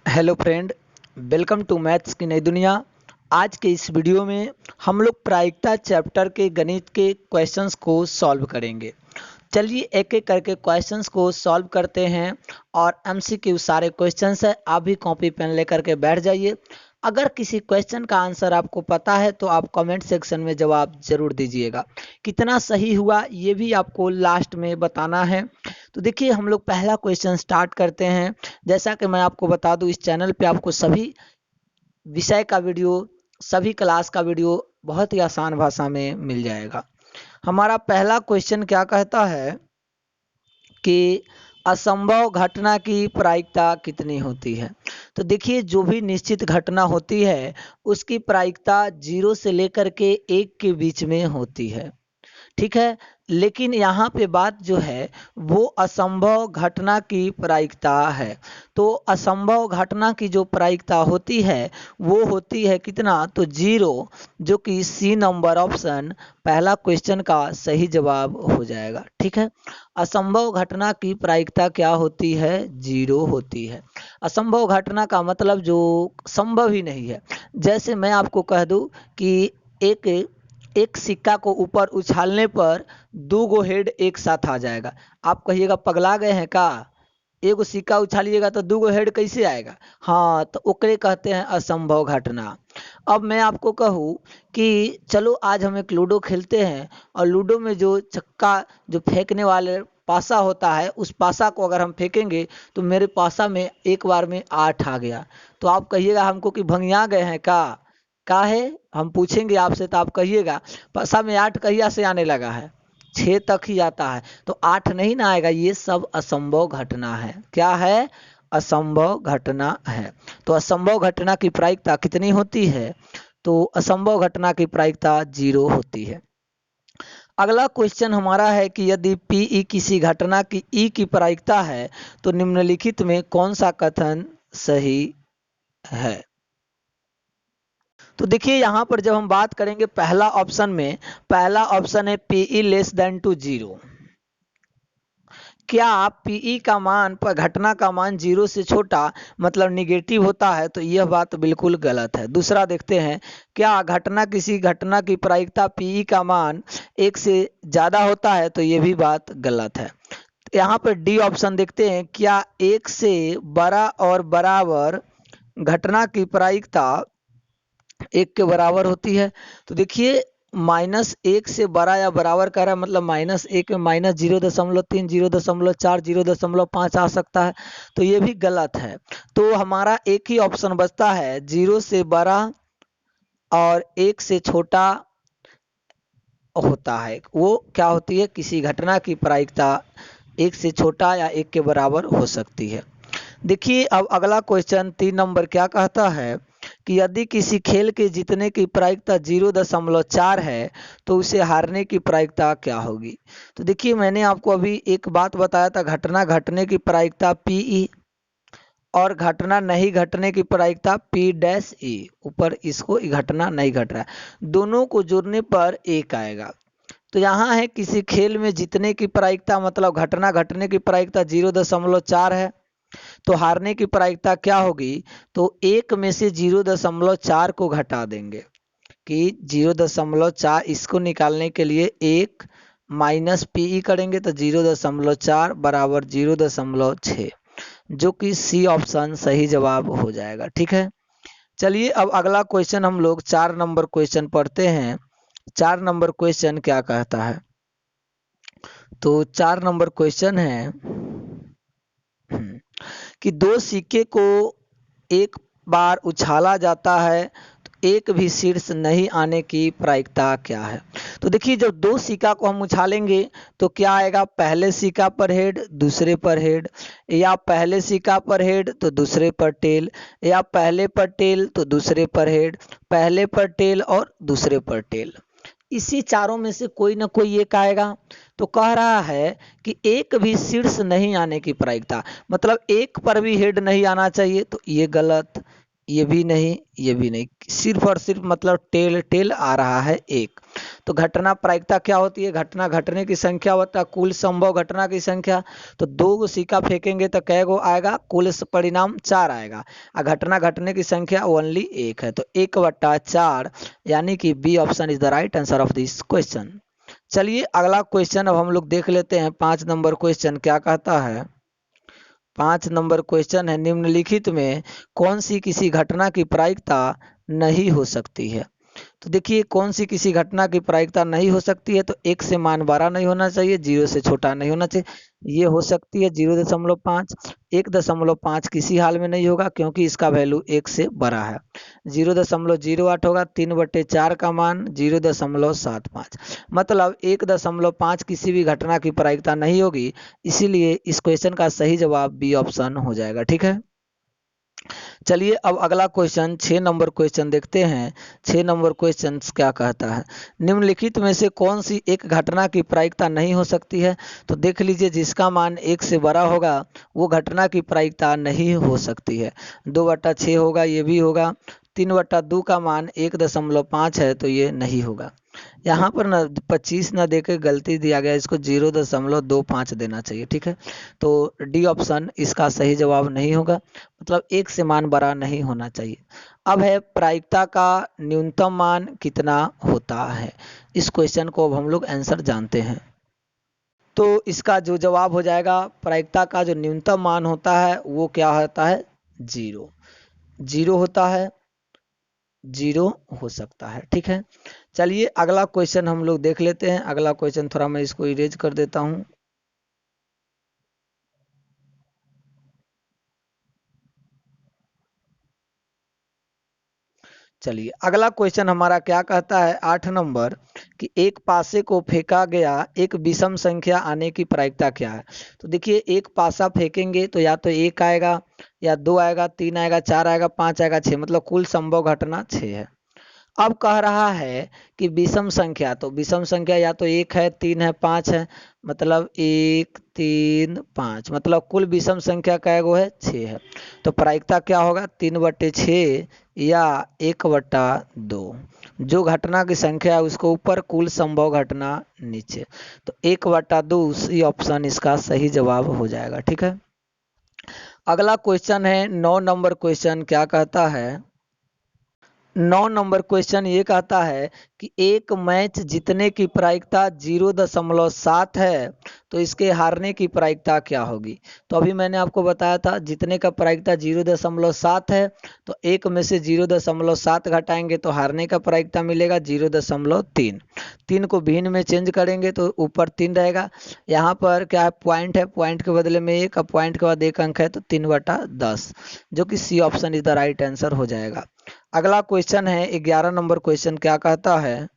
Hello friend, welcome to maths की नई दुनिया। आज के इस वीडियो में हम लोग प्रायिकता चैप्टर के गणित के क्वेश्चंस को सॉल्व करेंगे। चलिए एक एक करके क्वेश्चंस को सॉल्व करते हैं और एमसीक्यू सारे क्वेश्चंस है। आप भी कॉपी पेन लेकर के बैठ जाइए। अगर किसी क्वेश्चन का आंसर आपको पता है तो आप कमेंट सेक्शन में जवाब जरूर दीजिएगा। कितना सही हुआ ये भी आपको लास्ट में बताना है। तो देखिए हम लोग पहला क्वेश्चन स्टार्ट करते हैं। जैसा कि मैं आपको बता दूं, इस चैनल पे आपको सभी विषय का वीडियो, सभी क्लास का वीडियो बहुत ही आसान भाषा में मिल जाएगा। हमारा पहला क्वेश्चन क्या कहता है कि असंभव घटना की प्रायिकता कितनी होती है। तो देखिए जो भी निश्चित घटना होती है उसकी प्रायिकता 0 से लेकर के 1 के बीच में होती है, ठीक है। लेकिन यहाँ पे बात जो है वो असंभव घटना की प्रायिकता है। तो असंभव घटना की जो प्रायिकता होती है वो होती है कितना, तो 0, जो कि सी नंबर ऑप्शन पहला क्वेश्चन का सही जवाब हो जाएगा, ठीक है। असंभव घटना की प्रायिकता क्या होती है, 0 होती है। असंभव घटना का मतलब जो संभव ही नहीं है। जैसे मैं आपको कह दूं कि एक एक सिक्का को ऊपर उछालने पर 2 गो हेड एक साथ आ जाएगा। आप कहिएगा पगला गए हैं का, एगो सिक्का उछालिएगा तो 2 गो हेड कैसे आएगा। हाँ, तो ओकरे कहते हैं असंभव घटना। अब मैं आपको कहूँ कि चलो आज हम एक लूडो खेलते हैं और लूडो में जो चक्का, जो फेंकने वाले पासा होता है, उस पासा को अगर हम फेंकेंगे तो मेरे पासा में एक बार में 8 आ गया। तो आप कहिएगा हमको कि भंगिया गए हैं का है, हम पूछेंगे आपसे तो आप कहिएगा पासा में 8 कहिया से आने लगा है, 6 तक ही आता है, तो 8 नहीं ना आएगा। ये सब असंभव घटना है। क्या है, असंभव घटना है। तो असंभव घटना की प्रायिकता कितनी होती है, तो असंभव घटना की प्रायिकता 0 होती है। अगला क्वेश्चन हमारा है कि यदि पी किसी घटना की ई की प्रायिकता है तो निम्नलिखित में कौन सा कथन सही है। तो देखिए यहाँ पर जब हम बात करेंगे पहला ऑप्शन में, पहला ऑप्शन है पीई लेस देन टू 0। क्या पीई का मान पर घटना का मान 0 से छोटा मतलब निगेटिव होता है, तो यह बात बिल्कुल गलत है। दूसरा देखते हैं, क्या घटना किसी घटना की प्रायिकता पीई का मान 1 से ज़्यादा होता है, तो यह भी बात गलत है। यहाँ पर डी ऑप्शन देखते हैं, क्या 1 से बड़ा और बराबर घटना की प्रायिकता 1 के बराबर होती है। तो देखिए -1 से बड़ा या बराबर कर रहा है, मतलब -1 में -0.3, 0.4, 0.5 आ सकता है, तो ये भी गलत है। तो हमारा एक ही ऑप्शन बचता है, 0 से बड़ा और 1 से छोटा होता है। वो क्या होती है, किसी घटना की प्रायिकता 1 से छोटा या 1 के बराबर हो सकती है। देखिए अब अगला क्वेश्चन 3 नंबर क्या कहता है कि यदि किसी खेल के जीतने की प्रायिकता 0.4 है तो उसे हारने की प्रायिकता क्या होगी। तो देखिए मैंने आपको अभी एक बात बताया था, घटना घटने की प्रायिकता पीई और घटना नहीं घटने की प्रायिकता पी डैश ई। ऊपर इसको घटना नहीं घट रहा है, दोनों को जोड़ने पर 1 आएगा। तो यहाँ है किसी खेल में जीतने की प्रायिकता मतलब घटना घटने की प्रायिकता 0.4 है, तो हारने की प्रायिकता क्या होगी, तो 1 में से 0.4 को घटा देंगे कि 0.4, इसको निकालने के लिए 1 माइनस पीई करेंगे तो 0.4 बराबर 0.6, जो कि सी ऑप्शन सही जवाब हो जाएगा, ठीक है। चलिए अब अगला क्वेश्चन हम लोग 4 नंबर क्वेश्चन पढ़ते हैं। 4 नंबर क्वेश्चन क्या कहता है, तो 4 नंबर क्वेश्चन है कि 2 सिक्के को एक बार उछाला जाता है तो एक भी शीर्ष नहीं आने की प्रायिकता क्या है। तो देखिए जब 2 सिक्का को हम उछालेंगे तो क्या आएगा, पहले सिक्का पर हेड दूसरे पर हेड, या पहले सिक्का पर हेड तो दूसरे पर टेल, या पहले पर टेल तो दूसरे पर हेड, पहले पर टेल और दूसरे पर टेल। इसी चारों में से कोई ना कोई एक आएगा। तो कह रहा है कि एक भी शीर्ष नहीं आने की प्रायिकता मतलब एक पर भी हेड नहीं आना चाहिए, तो ये गलत। ये भी नहीं, ये भी नहीं, सिर्फ और सिर्फ मतलब टेल टेल आ रहा है एक। तो घटना प्रायिकता क्या होती है? घटना घटने की संख्या होता है कुल संभव घटना की संख्या। तो 2 सिक्का फेंकेंगे तो कै गो आएगा? कुल परिणाम 4 आएगा। और घटना घटने की संख्या ओनली एक है, तो 1/4, यानी कि B option is the right answer of this question. चलिए अगला क्वेश्चन अब हम लोग देख लेते हैं। 5 नंबर क्वेश्चन क्या कहता है? 5 नंबर क्वेश्चन है, निम्नलिखित में कौन सी किसी घटना की प्रायिकता नहीं हो सकती है? तो देखिए कौन सी किसी घटना की प्रायिकता नहीं हो सकती है, तो 1 से मान बड़ा नहीं होना चाहिए, 0 से छोटा नहीं होना चाहिए। ये हो सकती है 0.5, 1.5 किसी हाल में नहीं होगा क्योंकि इसका वैल्यू 1 से बड़ा है। 0.08 होगा, 3/4 का मान 0.75, मतलब 1.5 किसी भी घटना की प्रायिकता नहीं होगी। इसीलिए इस क्वेश्चन का सही जवाब बी ऑप्शन हो जाएगा। ठीक है, चलिए अब अगला क्वेश्चन 6 नंबर क्वेश्चन देखते हैं। 6 नंबर क्वेश्चन क्या कहता है? निम्नलिखित में से कौन सी एक घटना की प्रायिकता नहीं हो सकती है? तो देख लीजिए, जिसका मान 1 से बड़ा होगा वो घटना की प्रायिकता नहीं हो सकती है। 2/6 होगा, ये भी होगा। 3/2 का मान 1.5 है, तो ये नहीं होगा। यहाँ पर ना 25 ना देके गलती दिया गया, इसको 0.25 देना चाहिए। ठीक है, तो डी ऑप्शन इसका सही जवाब नहीं होगा, मतलब 1 से मान बड़ा नहीं होना चाहिए। अब है प्रायिकता का न्यूनतम मान कितना होता है? इस क्वेश्चन को अब हम लोग आंसर जानते हैं। तो इसका जो जवाब हो जाएगा, प्रायिकता का जो न्यूनतम मान होता है वो क्या होता है? 0। 0 होता है, 0 हो सकता है। ठीक है, चलिए अगला क्वेश्चन हम लोग देख लेते हैं। अगला क्वेश्चन थोड़ा मैं इसको इरेज कर देता हूँ। चलिए अगला क्वेश्चन हमारा क्या कहता है? 8 नंबर कि एक पासे को फेंका गया एक विषम संख्या आने की प्रायिकता क्या है? तो देखिए, एक पासा फेंकेंगे तो या तो 1 आएगा, या 2 आएगा, 3 आएगा, 4 आएगा, 5 आएगा, 6, मतलब कुल संभव घटना 6 है। अब कह रहा है कि विषम संख्या, तो विषम संख्या या तो 1 है, 3 है, 5 है, मतलब 1 3 5, मतलब कुल विषम संख्या कै गो है? 6 है। तो प्रायिकता क्या होगा? 3/6 या 1/2। जो घटना की संख्या है उसको ऊपर, कुल संभव घटना नीचे, तो 1/2 सी ऑप्शन इसका सही जवाब हो जाएगा। ठीक है, अगला क्वेश्चन है 9 नंबर क्वेश्चन क्या कहता है? 9 नंबर क्वेश्चन ये कहता है कि एक मैच जीतने की प्रायिकता 0.7 है, तो इसके हारने की प्रायिकता क्या होगी? तो अभी मैंने आपको बताया था जीतने का प्रायिकता 0.7 है, तो एक में से 0.7 घटाएंगे तो हारने का प्रायिकता मिलेगा 0.3। 3 को भिन्न में चेंज करेंगे तो ऊपर 3 रहेगा। यहाँ पर क्या है? पॉइंट है, पॉइंट के बदले में 1, पॉइंट के बाद 1 अंक है, तो 3/10, जो कि C option is the right answer हो जाएगा। अगला क्वेश्चन है 11 नंबर क्वेश्चन क्या कहता है?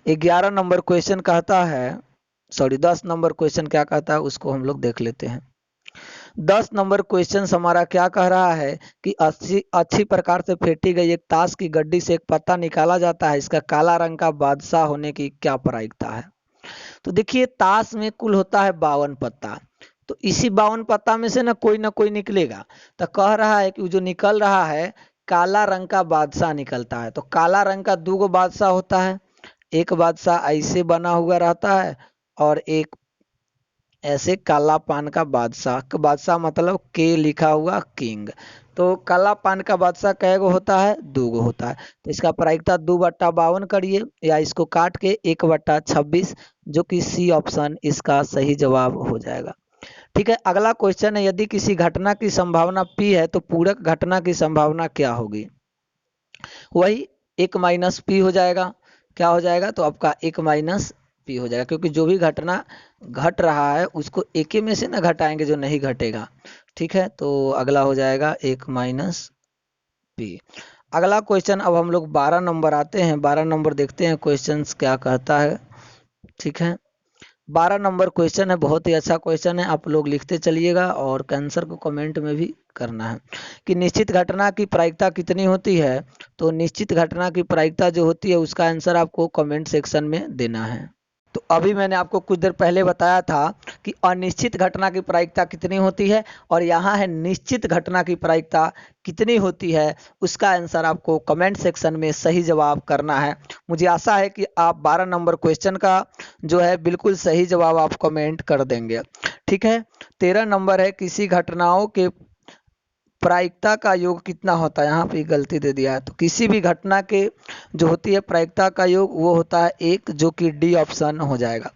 11 नंबर क्वेश्चन कहता है, सॉरी 10 नंबर क्वेश्चन क्या कहता है उसको हम लोग देख लेते हैं। 10 नंबर क्वेश्चन हमारा क्या कह रहा है कि अच्छी अच्छी प्रकार से फेंटी गई एक ताश की गड्डी से एक पत्ता निकाला जाता है, इसका काला रंग का बादशाह होने की क्या प्रायिकता है? तो देखिए, ताश में कुल होता है 52 पत्ता, तो इसी 52 पत्ता में से ना कोई निकलेगा। तो कह रहा है कि जो निकल रहा है काला रंग का बादशाह निकलता है। तो काला रंग का 2 गो बादशाह होता है, एक बादशाह ऐसे बना हुआ रहता है और एक ऐसे काला पान का बादशाह। बादशाह मतलब के लिखा हुआ किंग। तो काला पान का बादशाह कै गो होता है? 2 गो होता है। तो इसका प्रायिकता 2/52 करिए, या इसको काट के 1/26, जो कि सी ऑप्शन इसका सही जवाब हो जाएगा। ठीक है, अगला क्वेश्चन है, यदि किसी घटना की संभावना P है तो पूरक घटना की संभावना क्या होगी? वही 1 - P हो जाएगा। क्या हो जाएगा? तो आपका 1 - P हो जाएगा, क्योंकि जो भी घटना घट रहा है उसको एक में से ना घटाएंगे जो नहीं घटेगा। ठीक है, तो अगला हो जाएगा 1 - P। अगला क्वेश्चन अब हम लोग 12 नंबर आते हैं। 12 नंबर देखते हैं क्वेश्चन क्या कहता है। ठीक है, 12 नंबर क्वेश्चन है, बहुत ही अच्छा क्वेश्चन है, आप लोग लिखते चलिएगा और आंसर को कमेंट में भी करना है। कि निश्चित घटना की प्रायिकता कितनी होती है? तो निश्चित घटना की प्रायिकता जो होती है उसका आंसर आपको कमेंट सेक्शन में देना है। तो अभी मैंने आपको कुछ देर पहले बताया था कि अनिश्चित घटना की प्रायिकता कितनी होती है और यहाँ है निश्चित घटना की प्रायिकता कितनी होती है। उसका आंसर आपको कमेंट सेक्शन में सही जवाब करना है। मुझे आशा है कि आप 12 नंबर क्वेश्चन का जो है बिल्कुल सही जवाब आप कमेंट कर देंगे। ठीक है, 13 नंबर है किसी घटनाओं के प्रायिकता का योग कितना होता है। यहाँ पे गलती दे दिया है, तो किसी भी घटना के जो होती है प्रायिकता का योग वो होता है 1, जो कि डी ऑप्शन हो जाएगा।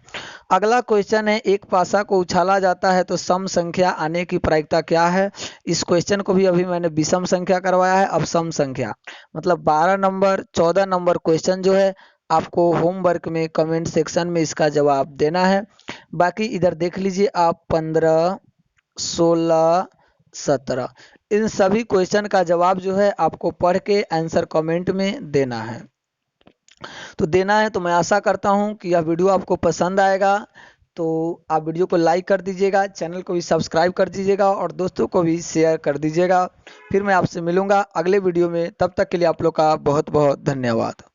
अगला क्वेश्चन है एक पासा को उछाला जाता है तो सम संख्या आने की प्रायिकता क्या है। इस क्वेश्चन को भी अभी मैंने विषम संख्या करवाया है, अब सम संख्या मतलब 12 नंबर 14 नंबर क्वेश्चन जो है आपको होमवर्क में कमेंट सेक्शन में इसका जवाब देना है। बाकी इधर देख लीजिए आप 15, 16, 17 इन सभी क्वेश्चन का जवाब जो है आपको पढ़ के आंसर कमेंट में देना है। तो देना है, तो मैं आशा करता हूं कि यह वीडियो आपको पसंद आएगा। तो आप वीडियो को लाइक कर दीजिएगा, चैनल को भी सब्सक्राइब कर दीजिएगा और दोस्तों को भी शेयर कर दीजिएगा। फिर मैं आपसे मिलूंगा अगले वीडियो में, तब तक के लिए आप लोग का बहुत बहुत धन्यवाद।